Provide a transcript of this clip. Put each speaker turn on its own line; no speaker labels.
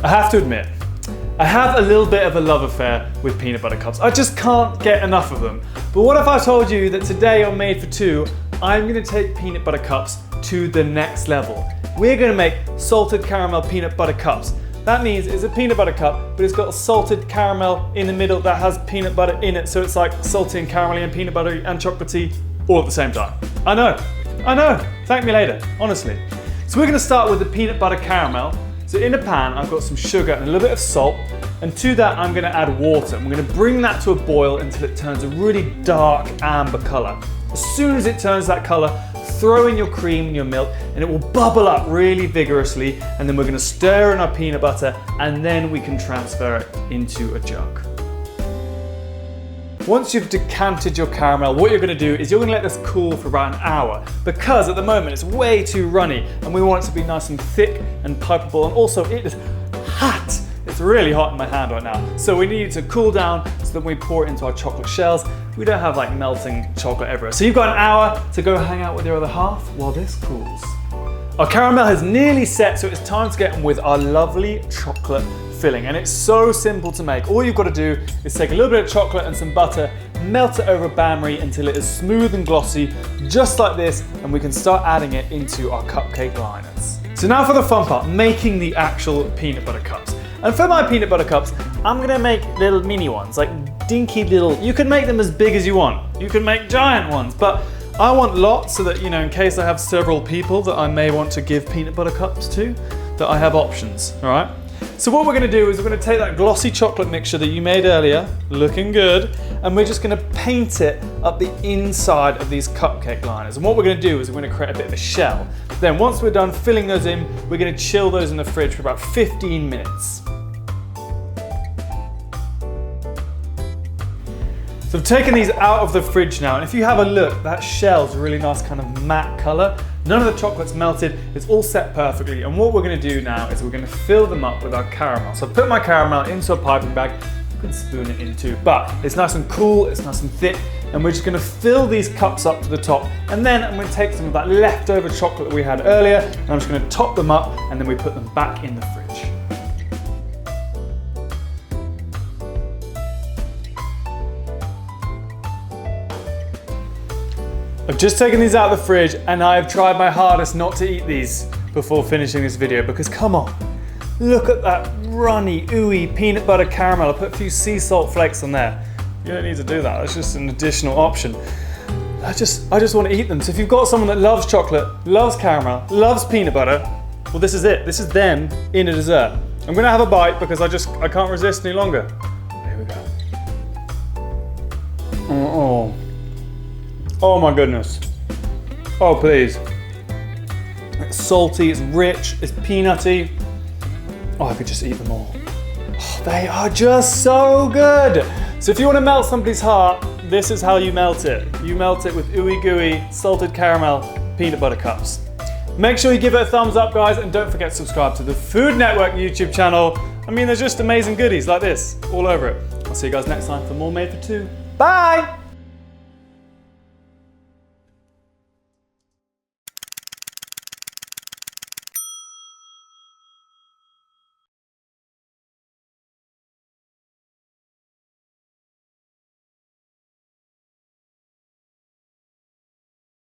I have to admit, I have a little bit of a love affair with peanut butter cups. I just can't get enough of them. But what if I told you that today on Made for Two, I'm gonna take peanut butter cups to the next level. We're gonna make salted caramel peanut butter cups. That means it's a peanut butter cup, but it's got a salted caramel in the middle that has peanut butter in it, so it's like salty and caramelly and peanut buttery and chocolatey all at the same time. I know. Thank me later, honestly. So we're gonna start with the peanut butter caramel. So in a pan, I've got some sugar and a little bit of salt, and to that I'm gonna add water. I'm gonna bring that to a boil until it turns a really dark amber color. As soon as it turns that color, throw in your cream and your milk, and it will bubble up really vigorously, and then we're gonna stir in our peanut butter, and then we can transfer it into a jug. Once you've decanted your caramel, what you're gonna do is you're gonna let this cool for about an hour, because at the moment it's way too runny, and we want it to be nice and thick and pipable, and also it is hot. It's really hot in my hand right now. So we need it to cool down so that when we pour it into our chocolate shells, we don't have like melting chocolate everywhere. So you've got an hour to go hang out with your other half while this cools. Our caramel has nearly set, so it's time to get on with our lovely chocolate filling. And it's so simple to make. All you've got to do is take a little bit of chocolate and some butter, melt it over bain-marie until it is smooth and glossy, just like this, and we can start adding it into our cupcake liners. So now for the fun part, making the actual peanut butter cups. And for my peanut butter cups, I'm gonna make little mini ones, like dinky little, you can make them as big as you want. You can make giant ones, but I want lots so that, you know, in case I have several people that I may want to give peanut butter cups to, that I have options, all right? So what we're gonna do is we're gonna take that glossy chocolate mixture that you made earlier, looking good, and we're just gonna paint it up the inside of these cupcake liners. And what we're gonna do is we're gonna create a bit of a shell. Then once we're done filling those in, we're gonna chill those in the fridge for about 15 minutes. So I've taken these out of the fridge now, and if you have a look, that shell's a really nice kind of matte color. None of the chocolate's melted, it's all set perfectly, and what we're gonna do now is we're gonna fill them up with our caramel. So I put my caramel into a piping bag, you can spoon it in too, but it's nice and cool, it's nice and thick, and we're just gonna fill these cups up to the top, and then I'm gonna take some of that leftover chocolate that we had earlier, and I'm just gonna top them up, and then we put them back in the fridge. I've just taken these out of the fridge, and I've tried my hardest not to eat these before finishing this video, because come on, look at that runny, ooey peanut butter caramel. I put a few sea salt flakes on there. You don't need to do that, that's just an additional option. I just want to eat them. So if you've got someone that loves chocolate, loves caramel, loves peanut butter, well, this is it. This is them in a dessert. I'm gonna have a bite because I can't resist any longer. Here we go. Oh my goodness. Oh please. It's salty, it's rich, it's peanutty. Oh, I could just eat them all. Oh, they are just so good. So if you want to melt somebody's heart, this is how you melt it. You melt it with ooey gooey, salted caramel, peanut butter cups. Make sure you give it a thumbs up, guys, and don't forget to subscribe to the Food Network YouTube channel. I mean, there's just amazing goodies like this all over it. I'll see you guys next time for more Made for Two. Bye!